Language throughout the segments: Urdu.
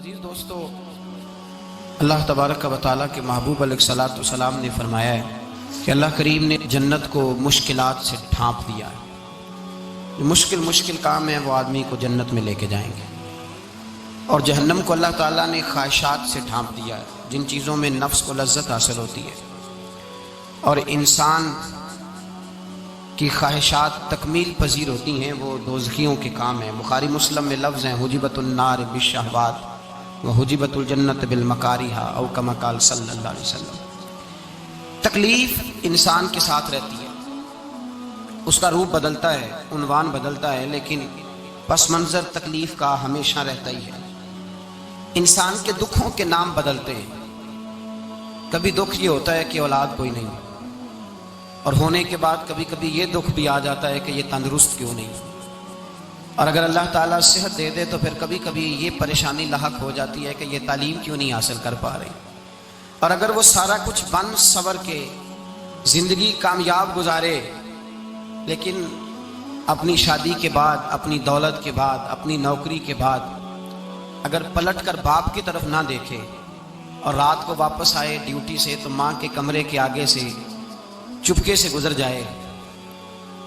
عزیز دوستو، اللہ تبارک و تعالیٰ کے محبوب علیہ الصلوۃ والسلام نے فرمایا ہے کہ اللہ کریم نے جنت کو مشکلات سے ڈھانپ دیا ہے۔ جو مشکل کام ہیں وہ آدمی کو جنت میں لے کے جائیں گے، اور جہنم کو اللہ تعالیٰ نے خواہشات سے ڈھانپ دیا ہے، جن چیزوں میں نفس کو لذت حاصل ہوتی ہے، اور انسان کی خواہشات تکمیل پذیر ہوتی ہیں، وہ دوزخیوں کے کام ہیں۔ بخاری مسلم میں لفظ ہیں حجبت النار بالشہوات وحجبت الجنت بالمکارہ، او کما قال صلی اللہ علیہ وسلم۔ تکلیف انسان کے ساتھ رہتی ہے، اس کا روپ بدلتا ہے، عنوان بدلتا ہے، لیکن پس منظر تکلیف کا ہمیشہ رہتا ہی ہے۔ انسان کے دکھوں کے نام بدلتے ہیں۔ کبھی دکھ یہ ہوتا ہے کہ اولاد کوئی نہیں، اور ہونے کے بعد کبھی کبھی یہ دکھ بھی آ جاتا ہے کہ یہ تندرست کیوں نہیں، اور اگر اللہ تعالیٰ صحت دے دے تو پھر کبھی کبھی یہ پریشانی لاحق ہو جاتی ہے کہ یہ تعلیم کیوں نہیں حاصل کر پا رہی، اور اگر وہ سارا کچھ بن سور کے زندگی کامیاب گزارے، لیکن اپنی شادی کے بعد، اپنی دولت کے بعد، اپنی نوکری کے بعد اگر پلٹ کر باپ کی طرف نہ دیکھے اور رات کو واپس آئے ڈیوٹی سے تو ماں کے کمرے کے آگے سے چپکے سے گزر جائے،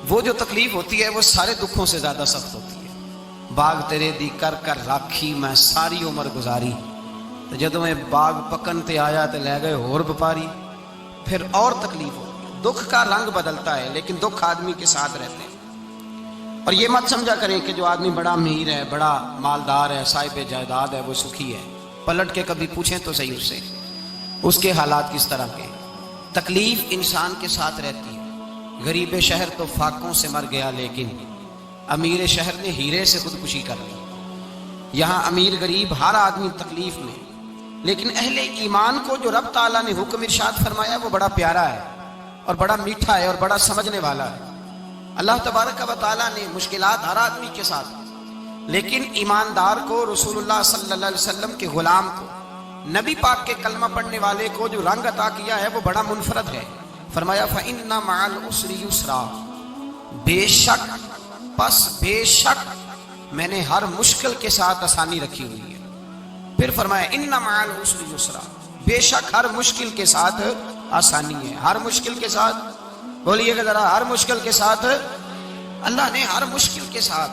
وہ جو تکلیف ہوتی ہے وہ سارے دکھوں سے زیادہ سخت ہوتی ہے۔ باغ تیرے دی کر کر راکھی میں ساری عمر گزاری، تو جدوں میں باغ پکن تے آیا تے لے گئے ہور بپاری، پھر اور تکلیف ہوتی ہے۔ دکھ کا رنگ بدلتا ہے، لیکن دکھ آدمی کے ساتھ رہتے ہیں۔ اور یہ مت سمجھا کریں کہ جو آدمی بڑا امیر ہے، بڑا مالدار ہے، صاحب جائیداد ہے، وہ سکھی ہے۔ پلٹ کے کبھی پوچھیں تو صحیح اس سے، اس کے حالات کس طرح کے۔ تکلیف انسان کے ساتھ رہتی ہے۔ غریب شہر تو فاقوں سے مر گیا، لیکن امیر شہر نے ہیرے سے خودکشی کر لی۔ یہاں امیر غریب ہر آدمی تکلیف میں، لیکن اہل ایمان کو جو رب تعالیٰ نے حکم ارشاد فرمایا وہ بڑا پیارا ہے، اور بڑا میٹھا ہے، اور بڑا سمجھنے والا ہے۔ اللہ تبارک و تعالیٰ نے مشکلات ہر آدمی کے ساتھ، لیکن ایماندار کو، رسول اللہ صلی اللہ علیہ وسلم کے غلام کو، نبی پاک کے کلمہ پڑھنے والے کو جو رنگ عطا کیا ہے وہ بڑا منفرد ہے۔ فرمایا فَإِنَّ مَعَ الْعُسْرِ يُسْرًا، بے شک میں نے ہر مشکل کے ساتھ آسانی رکھی ہوئی ہے۔ پھر فرمایا اِنَّ مَعَ الْعُسْرِ يُسْرًا، بے شک ہر مشکل کے ساتھ آسانی ہے۔ ہر مشکل کے ساتھ، بولیے کہ ذرا، ہر مشکل کے ساتھ، اللہ نے ہر مشکل کے ساتھ۔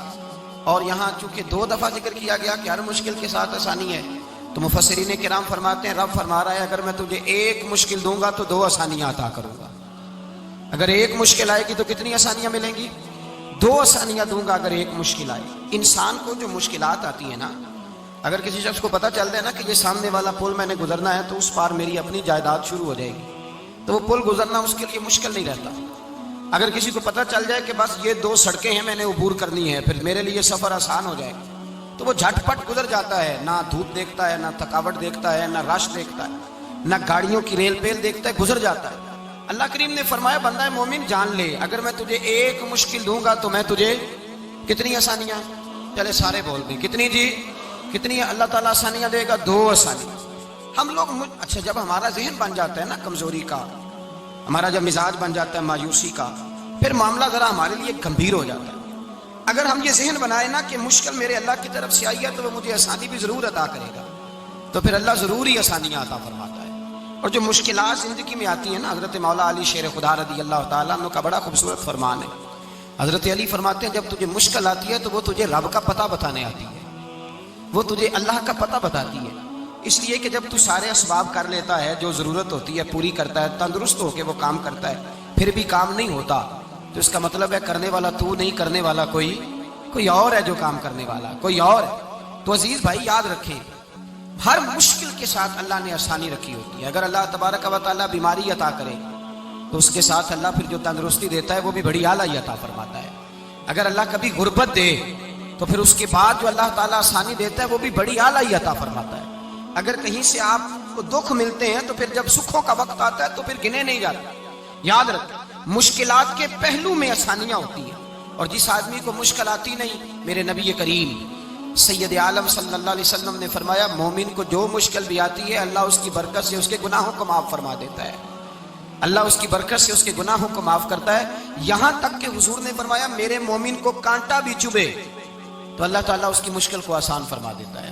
اور یہاں چونکہ 2 دفعہ ذکر کیا گیا کہ ہر مشکل کے ساتھ آسانی ہے، تو مفسرین کرام فرماتے ہیں رب فرما رہا ہے اگر میں تجھے 1 مشکل دوں گا تو 2 آسانیاں عطا کروں گا۔ اگر 1 مشکل آئے گی تو کتنی آسانیاں ملیں گی؟ 2 آسانیاں دوں گا اگر 1 مشکل آئے۔ انسان کو جو مشکلات آتی ہیں نا، اگر کسی شخص کو پتہ چل جائے نا کہ یہ سامنے والا پل میں نے گزرنا ہے تو اس پار میری اپنی جائیداد شروع ہو جائے گی، تو وہ پل گزرنا اس کے لیے مشکل نہیں رہتا۔ اگر کسی کو پتہ چل جائے کہ بس یہ 2 سڑکیں ہیں میں نے عبور کرنی ہے، پھر میرے لیے سفر آسان ہو جائے گا، تو وہ جھٹ پٹ گزر جاتا ہے، نہ دھوپ دیکھتا ہے، نہ تھکاوٹ دیکھتا ہے، نہ رش دیکھتا ہے، نہ گاڑیوں کی ریل پیل دیکھتا ہے، گزر جاتا ہے۔ اللہ کریم نے فرمایا بندہ مومن جان لے اگر میں تجھے 1 مشکل دوں گا تو میں تجھے کتنی آسانیاں، چلے سارے بول دیں کتنی جی، کتنی اللہ تعالیٰ آسانیاں دے گا؟ 2 آسانیاں۔ ہم لوگ اچھا جب ہمارا ذہن بن جاتا ہے نا کمزوری کا، ہمارا جب مزاج بن جاتا ہے مایوسی کا، پھر معاملہ ذرا ہمارے لیے گمبھیر ہو جاتا ہے۔ اگر ہم یہ ذہن بنائیں نا کہ مشکل میرے اللہ کی طرف سے آئی ہے تو وہ مجھے آسانی بھی ضرور عطا کرے گا، تو پھر اللہ ضرور ہی آسانیاں عطا فرماتا ہے۔ اور جو مشکلات زندگی میں آتی ہیں نا، حضرت مولا علی شیر خدا رضی اللہ تعالیٰ عنہ کا بڑا خوبصورت فرمان ہے۔ حضرت علی فرماتے ہیں جب تجھے مشکل آتی ہے تو وہ تجھے رب کا پتہ بتانے آتی ہے، وہ تجھے اللہ کا پتہ بتاتی ہے، اس لیے کہ جب تو سارے اسباب کر لیتا ہے، جو ضرورت ہوتی ہے پوری کرتا ہے، تندرست ہو کے وہ کام کرتا ہے، پھر بھی کام نہیں ہوتا، تو اس کا مطلب ہے کرنے والا تو نہیں، کرنے والا کوئی اور ہے، جو کام کرنے والا کوئی اور ہے۔ تو عزیز بھائی یاد رکھیں ہر مشکل کے ساتھ اللہ نے آسانی رکھی ہوتی ہے۔ اگر اللہ تبارک و تعالیٰ بیماری عطا کرے تو اس کے ساتھ اللہ پھر جو تندرستی دیتا ہے وہ بھی بڑی اعلیٰ عطا فرماتا ہے۔ اگر اللہ کبھی غربت دے تو پھر اس کے بعد جو اللہ تعالیٰ آسانی دیتا ہے وہ بھی بڑی اعلیٰ عطا فرماتا ہے۔ اگر کہیں سے آپ کو دکھ ملتے ہیں تو پھر جب سکھوں کا وقت آتا ہے تو پھر گنے نہیں جاتے۔ یاد رکھیں مشکلات کے پہلو میں آسانیاں ہوتی ہیں، اور جس آدمی کو مشکل آتی نہیں، میرے نبی کریم سید عالم صلی اللہ علیہ وسلم نے فرمایا مومن کو جو مشکل بھی آتی ہے اللہ اس کی برکت سے اس کے گناہوں کو معاف فرما دیتا ہے، اللہ اس کی برکت سے اس کے گناہوں کو معاف کرتا ہے۔ یہاں تک کہ حضور نے فرمایا میرے مومن کو کانٹا بھی چبھے تو اللہ تعالیٰ اس کی مشکل کو آسان فرما دیتا ہے۔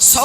100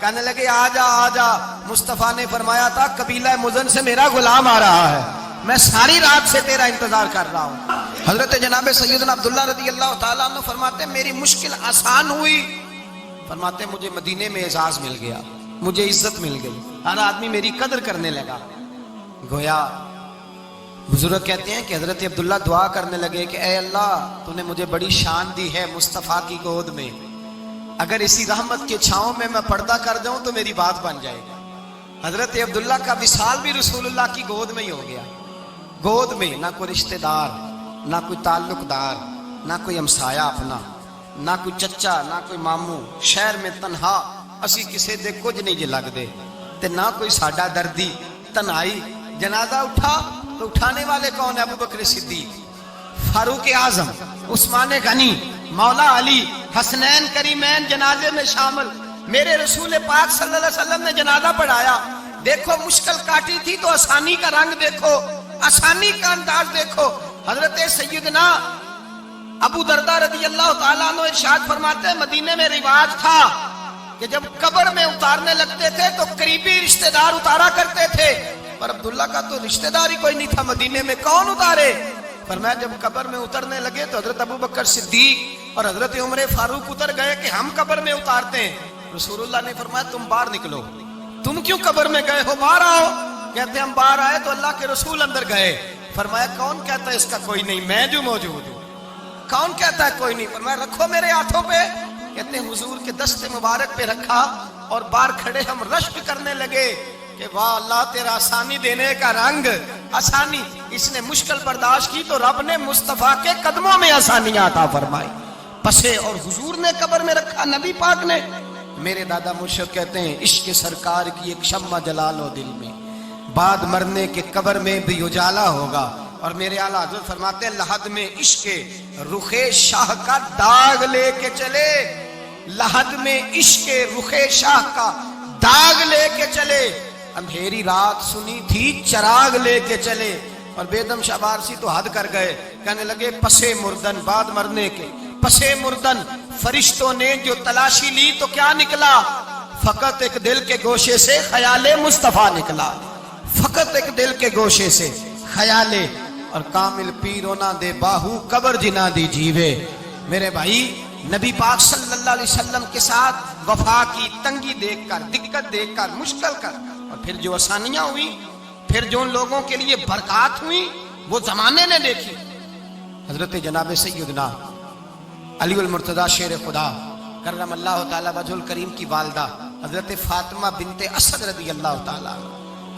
کہنے لگے آ جا آ جا. مصطفیٰ نے فرمایا تھا قبیلہ مزن سے میرا غلام آ رہا ہے, میں ساری رات سے تیرا انتظار کر رہا ہوں. حضرت جناب سیدنا عبداللہ رضی اللہ تعالیٰ عنہ فرماتے میری مشکل آسان ہوئی. فرماتے مجھے مدینے میں اعزاز مل گیا, مجھے عزت مل گئی, ہر آدمی میری قدر کرنے لگا. گویا بزرگ کہتے ہیں کہ حضرت عبداللہ دعا کرنے لگے کہ اے اللہ تو نے مجھے بڑی شان دی ہے مصطفیٰ کی گود میں, اگر اسی رحمت کے چھاؤں میں میں پردہ کر جاؤں تو میری بات بن جائے گی. حضرت عبداللہ کا وصال بھی رسول اللہ کی گود میں ہی ہو گیا. گود میں نہ کوئی رشتہ دار, نہ کوئی تعلق دار, نہ کوئی ہمسایا اپنا, نہ کوئی چچا, نہ کوئی ماموں, شہر میں تنہا اسی کسے دے کچھ نہیں جے لگ دے تے نہ کوئی ساڈا دردی. تنہائی جنازہ اٹھا تو اٹھانے والے کون ہیں؟ ابو بکر صدیق, فاروق اعظم, عثمان غنی, مولا علی, حسنین کریمین جنازے میں شامل. میرے رسول پاک صلی اللہ علیہ وسلم نے جنازہ پڑھایا. دیکھو مشکل کاٹی تھی تو آسانی کا رنگ دیکھو, آسانی کا انداز دیکھو. حضرت سیدنا ابو دردہ رضی اللہ تعالیٰ عنہ ارشاد فرماتے ہیں مدینے میں رواج تھا کہ جب قبر میں اتارنے لگتے تھے تو قریبی رشتہ دار اتارا کرتے تھے, پر عبداللہ کا تو رشتہ دار ہی کوئی نہیں تھا مدینے میں, کون اتارے؟ فرمایا جب قبر میں اترنے لگے تو حضرت ابو بکر صدیق اور حضرت عمر فاروق اتر گئے کہ ہم قبر میں اتارتے ہیں. رسول اللہ نے فرمایا تم باہر نکلو, تم کیوں قبر میں گئے ہو, باہر آؤ. کہتے ہیں ہم باہر آئے تو اللہ کے رسول اندر گئے. فرمایا کون کہتا ہے اس کا کوئی نہیں, میں جو موجود ہوں. کون کہتا ہے کوئی نہیں؟ فرمایا رکھو میرے ہاتھوں پہ. کہتے ہیں حضور کے دست مبارک پہ رکھا اور باہر کھڑے ہم رشک کرنے لگے کہ واہ اللہ تیرا آسانی دینے کا رنگ. آسانی اس نے مشکل برداشت کی تو رب نے مصطفیٰ کے قدموں میں آسانیاں عطا فرمائی. پسے اور حضور نے قبر میں رکھا, نبی پاک نے. میرے دادا مرشد کہتے ہیں عشق سرکار کی ایک شمع جلا لو دل میں, بعد مرنے کے قبر میں بھی اجالا ہوگا. اور میرے اعلیٰ حضرت فرماتے ہیں لحد میں عشق رخ شاہ کا داغ لے کے چلے, لحد میں عشق رخ شاہ کا داغ لے کے چلے, اندھیری رات سنی تھی چراغ لے کے چلے. اور بیدم شاہ بارسی تو حد کر گئے, کہنے لگے پسے مردن, بعد مرنے کے پسے مردن فرشتوں نے جو تلاشی لی تو کیا نکلا؟ فقط ایک دل کے گوشے سے خیال مصطفیٰ نکلا, فقط ایک دل کے گوشے سے خیال. اور کامل پیرو نہ دے باہو قبر جنا دی جیوے. میرے بھائی نبی پاک صلی اللہ علیہ وسلم کے ساتھ وفا کی تنگی دیکھ کر, دقت دیکھ کر, مشکل کر, اور پھر جو آسانیاں ہوئی, پھر جو ان لوگوں کے لیے برکات ہوئی وہ زمانے نے دیکھی. حضرت جناب سیدنا علی المرتضیٰ شیر خدا کرم اللہ تعالیٰ وجہ الکریم کی والدہ حضرت فاطمہ بنت اسد رضی اللہ تعالیٰ,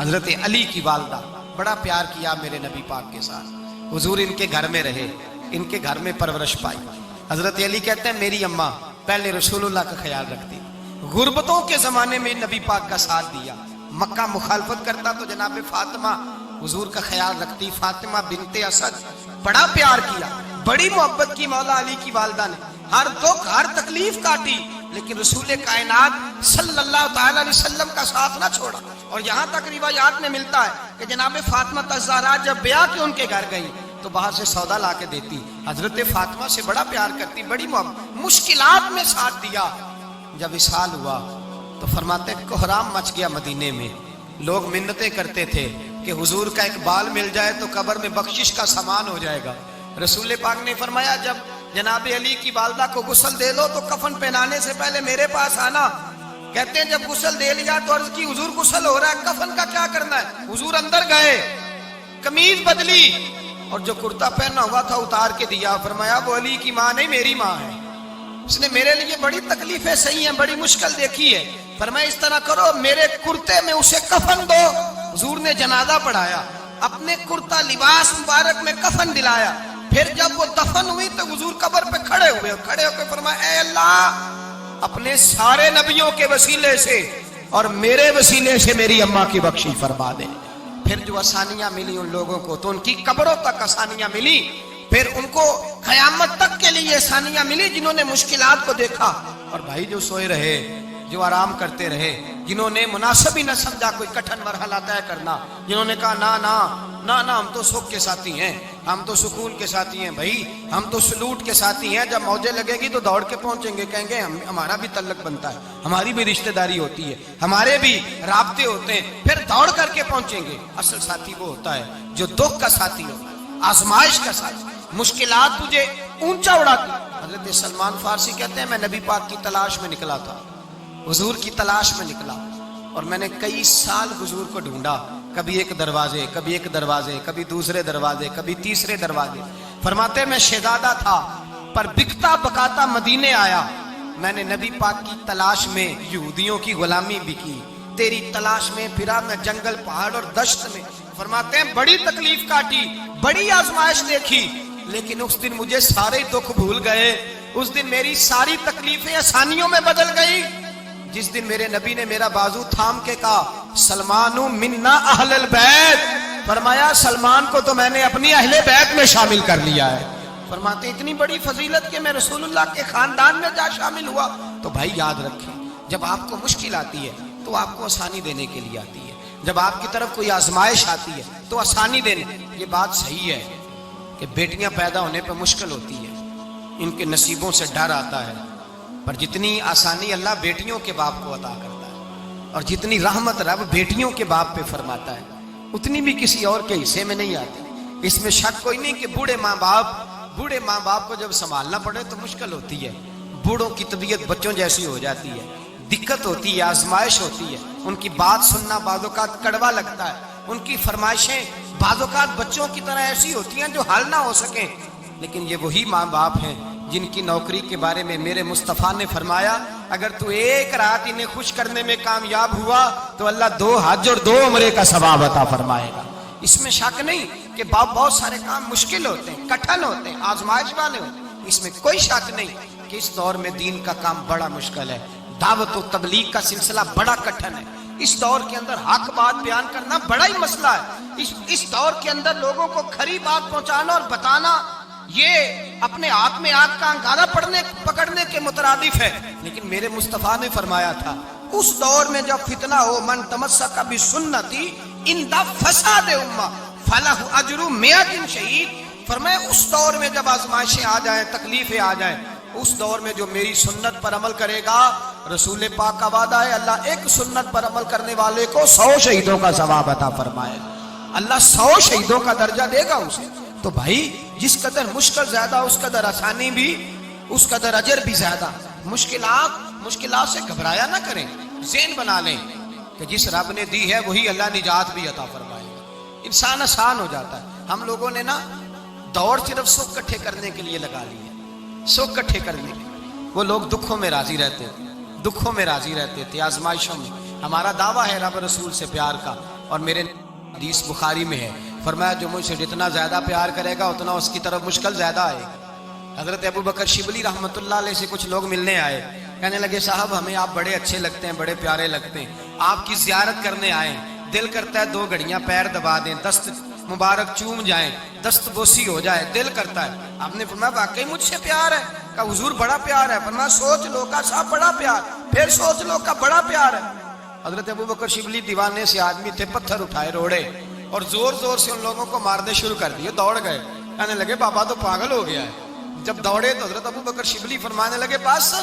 حضرت علی کی والدہ, بڑا پیار کیا میرے نبی پاک کے ساتھ. حضور ان کے گھر میں رہے, ان کے گھر میں پرورش پائی. حضرت علی کہتے ہیں میری اماں پہلے رسول اللہ کا خیال رکھتی, غربتوں کے زمانے میں نبی پاک کا ساتھ دیا, مکہ مخالفت کرتا تو جناب فاطمہ حضور کا خیال رکھتی. فاطمہ بنت اسد بڑا پیار کیا, بڑی محبت کی مولا علی کی والدہ نے, ہر دکھ ہر تکلیف کاٹی, لیکن رسول کائنات صلی اللہ تعالی علیہ وسلم کا ساتھ نہ چھوڑا. اور یہاں تک روایات میں ملتا ہے کہ جناب فاطمہ الزہرا جب بیعہ کے ان کے گھر گئی تو باہر سے سودا لا کے دیتی. حضرت فاطمہ سے بڑا پیار کرتی, بڑی محبت, مشکلات میں ساتھ دیا. جب وصال ہوا تو فرماتے کوہرام مچ گیا مدینے میں. لوگ منتیں کرتے تھے کہ حضور کا ایک بال مل جائے تو قبر میں بخشش کا سامان ہو جائے گا. رسول پاک نے فرمایا جب جناب علی کی والدہ کو غسل دے لو تو کفن پہنانے سے پہلے میرے پاس آنا. کہتے ہیں جب غسل دے لیا تو عرض کی حضور غسل ہو رہا ہے, کفن کا کیا کرنا ہے؟ حضور اندر گئے, قمیض بدلی اور جو کرتا پہنا ہوا تھا اتار کے دیا. فرمایا وہ علی کی ماں نہیں میری ماں ہے, اس نے میرے لیے بڑی تکلیفیں سہی ہیں, بڑی مشکل دیکھی ہے. فرمایا اس طرح کرو میرے کرتے میں اسے کفن دو. حضور نے جنازہ پڑھایا, اپنے کرتا لباس مبارک میں کفن دلایا. پھر جب وہ دفن ہوئی تو حضور قبر پہ کھڑے ہوئے, کھڑے ہو کے فرمایا اے اللہ اپنے سارے نبیوں کے وسیلے سے اور میرے وسیلے سے میری اماں کی بخشش فرما دے. پھر جو آسانیاں ملی ان لوگوں کو تو ان کی قبروں تک آسانیاں ملی, پھر ان کو قیامت تک کے لیے آسانیاں ملی جنہوں نے مشکلات کو دیکھا. اور بھائی جو سوئے رہے, جو آرام کرتے رہے, جنہوں نے مناسب ہی نہ سمجھا کوئی کٹھن مرحلہ طے کرنا، جنہوں نے کہا نا نا نا نا ہم تو سکھ کے ساتھی ہیں، ہم تو سکون کے ساتھی ہیں بھائی، ہم تو سلوٹ کے ساتھی ہیں، جب موجے لگے گی تو دوڑ کے پہنچیں گے، کہیں گے ہمارا بھی تعلق بنتا ہے، ہماری بھی رشتہ داری ہوتی ہے، ہمارے بھی رابطے ہوتے ہیں، پھر دوڑ کر کے پہنچیں گے۔ اصل ساتھی وہ ہوتا ہے جو دکھ کا ساتھی ہوتا ہے، آزمائش کا ساتھی، مشکلات تجھے اونچا اڑاتی۔ حضرت سلمان فارسی کہتے ہیں میں نبی پاک کی تلاش میں نکلا تھا، حضور کی تلاش میں نکلا، اور میں نے کئی سال حضور کو ڈھونڈا، کبھی ایک دروازے، کبھی ایک دروازے، کبھی دوسرے دروازے، کبھی تیسرے دروازے۔ فرماتے میں شہزادہ تھا پر بکتا بکاتا مدینے آیا، میں نے نبی پاک کی تلاش میں یہودیوں کی غلامی بھی کی، تیری تلاش میں پھرا میں جنگل پہاڑ اور دشت میں۔ فرماتے ہیں بڑی تکلیف کاٹی، بڑی آزمائش دیکھی، لیکن اس دن مجھے سارے دکھ بھول گئے، اس دن میری ساری تکلیفیں آسانیوں میں بدل گئی، جس دن میرے نبی نے میرا بازو تھام کے کہا سلمان منا اہل البیت، فرمایا سلمان کو تو میں نے اپنی اہل بیت میں شامل کر لیا ہے۔ فرماتے اتنی بڑی فضیلت کہ میں رسول اللہ کے خاندان میں جا شامل ہوا۔ تو بھائی یاد رکھیں، جب آپ کو مشکل آتی ہے تو آپ کو آسانی دینے کے لیے آتی ہے، جب آپ کی طرف کوئی آزمائش آتی ہے تو آسانی دینے۔ یہ بات صحیح ہے کہ بیٹیاں پیدا ہونے پہ مشکل ہوتی ہے، ان کے نصیبوں سے ڈر آتا ہے، پر جتنی آسانی اللہ بیٹیوں کے باپ کو عطا کرتا ہے اور جتنی رحمت رب بیٹیوں کے باپ پہ فرماتا ہے اتنی بھی کسی اور کے حصے میں نہیں آتی۔ اس میں شک کوئی نہیں کہ بوڑھے ماں باپ کو جب سنبھالنا پڑے تو مشکل ہوتی ہے، بوڑھوں کی طبیعت بچوں جیسی ہو جاتی ہے، دقت ہوتی ہے، آزمائش ہوتی ہے، ان کی بات سننا بعض اوقات کڑوا لگتا ہے، ان کی فرمائشیں بعض اوقات بچوں کی طرح ایسی ہوتی ہیں جو حل نہ ہو سکیں، لیکن یہ وہی ماں باپ ہیں جن کی نوکری کے بارے میں میرے مصطفیٰ نے فرمایا اگر تو ایک رات انہیں خوش کرنے میں کامیاب ہوا تو اللہ 2 حج اور 2 عمرے کا ثواب عطا فرمائے گا۔ اس میں شک نہیں کہ باپ بہت سارے کام مشکل ہوتے ہیں، کٹھن ہوتے ہیں، آزمائش والے ہوتے ہیں، اس میں کوئی شک نہیں کہ اس دور میں دین کا کام بڑا مشکل ہے، دعوت و تبلیغ کا سلسلہ بڑا کٹھن ہے، اس دور کے اندر حق بات بیان کرنا بڑا ہی مسئلہ ہے، اس دور کے اندر لوگوں کو کھری بات پہنچانا اور بتانا یہ اپنے ہاتھ میں آگ کا انگارہ پکڑنے کے مترادف ہے۔ لیکن میرے مصطفیٰ نے فرمایا تھا اس دور میں جب فتنہ ہو من تمسک بسنتی اندہ فساد امہ فلہ اجر 100 شہید، فرمایا اس دور میں جب آزمائشیں آ جائیں، تکلیفیں آ جائیں، اس دور میں جو میری سنت پر عمل کرے گا، رسول پاک کا وعدہ ہے اللہ ایک سنت پر عمل کرنے والے کو 100 شہیدوں کا ثواب عطا فرمائے، اللہ 100 شہیدوں کا درجہ دے گا اسے۔ تو بھائی جس قدر مشکل زیادہ اس قدر آسانی بھی، اس قدر اجر بھی زیادہ۔ مشکلات سے گھبرایا نہ کریں، ذہن بنا لیں کہ جس رب نے دی ہے وہی اللہ نجات بھی عطا فرمائے گا، انسان آسان ہو جاتا ہے۔ ہم لوگوں نے نا دوڑ صرف سکھ کٹھے کرنے کے لیے لگا لی ہے، سکھ کٹھے کرنے کے لیے۔ وہ لوگ دکھوں میں راضی رہتے تھے، آزمائشوں میں۔ ہمارا دعویٰ ہے رب رسول سے پیار کا، اور میرے حدیث بخاری میں ہے فرمایا جو مجھ سے جتنا زیادہ پیار کرے گا اتنا اس کی طرف مشکل زیادہ آئے گا۔ حضرت ابو بکر شبلی رحمۃ اللہ علیہ سے کچھ لوگ ملنے آئے، کہنے لگے صاحب ہمیں آپ بڑے اچھے لگتے ہیں، بڑے پیارے لگتے ہیں، آپ کی زیارت کرنے آئے، دل کرتا ہے 2 گھڑیاں پیر دبا دیں، دست مبارک چوم جائیں، دست بوسی ہو جائے، دل کرتا ہے۔ آپ نے فرمایا واقعی مجھ سے پیار ہے؟ کہا حضور بڑا پیار ہے۔ فرمایا سوچ لو، کا صاحب بڑا پیار، پھر سوچ لو، کا بڑا پیار ہے۔ حضرت ابو بکر شبلی دیوانے سے آدمی تھے، پتھر اٹھائے روڑے اور زور زور سے ان لوگوں کو مارنے شروع کر دیے، دوڑ گئے، کہنے لگے بابا تو پاگل ہو گیا ہے۔ جب دوڑے تو حضرت ابو بکر شبلی فرمانے لگے بس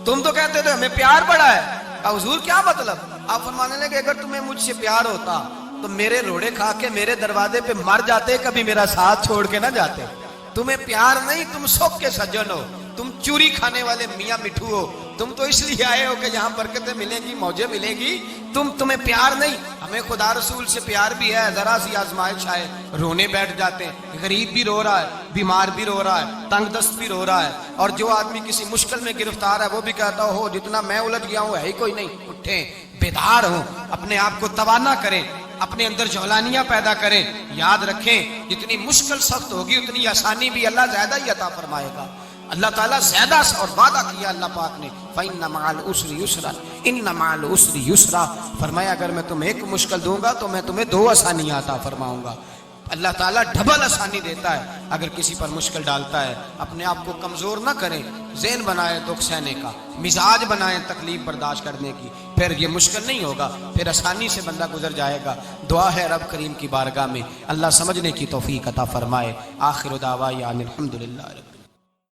تم تو کہتے تھے ہمیں پیار بڑا ہے، کہا حضور کیا مطلب؟ آپ فرمانے لگے اگر تمہیں مجھ سے پیار ہوتا تو میرے روڑے کھا کے میرے دروازے پہ مر جاتے، کبھی میرا ساتھ چھوڑ کے نہ جاتے۔ تمہیں پیار نہیں، تم سکھ کے سجن ہو، تم چوری کھانے والے میاں مٹھو ہو، تم تو اس لیے آئے ہو کہ جہاں برکتیں ملیں گی، موجیں ملیں گی، تمہیں پیار نہیں۔ ہمیں خدا رسول سے پیار بھی ہے، ذرا سی آزمائش آئے رونے بیٹھ جاتے ہیں، غریب بھی رو رہا ہے، بیمار بھی رو رہا ہے، تنگ دست بھی رو رہا ہے، اور جو آدمی کسی مشکل میں گرفتار ہے وہ بھی کہتا ہو جتنا میں الجھ گیا ہوں ہے ہی کوئی نہیں۔ اٹھیں، بیدار ہوں، اپنے آپ کو توانا کریں، اپنے اندر جولانیاں پیدا کریں، یاد رکھیں جتنی مشکل سخت ہوگی اتنی آسانی بھی اللہ زیادہ ہی عطا فرمائے گا۔ اللہ تعالیٰ زیادہ اور وعدہ کیا اللہ پاک نے فَإِنَّ مَعَ الْعُسْرِ يُسْرًا إِنَّ مَعَ الْعُسْرِ يُسْرًا، فرمایا اگر میں تمہیں ایک مشکل دوں گا تو میں تمہیں 2 آسانیاں عطا فرماؤں گا۔ اللہ تعالیٰ ڈبل آسانی دیتا ہے اگر کسی پر مشکل ڈالتا ہے. اپنے آپ کو کمزور نہ کریں، ذہن بنائیں دکھ سہنے کا، مزاج بنائیں تکلیف برداشت کرنے کی، پھر یہ مشکل نہیں ہوگا، پھر آسانی سے بندہ گزر جائے گا. دعا ہے رب کریم کی بارگاہ میں اللہ سمجھنے کی توفیق عطا فرمائے. آخر دعوانا الحمدللہ.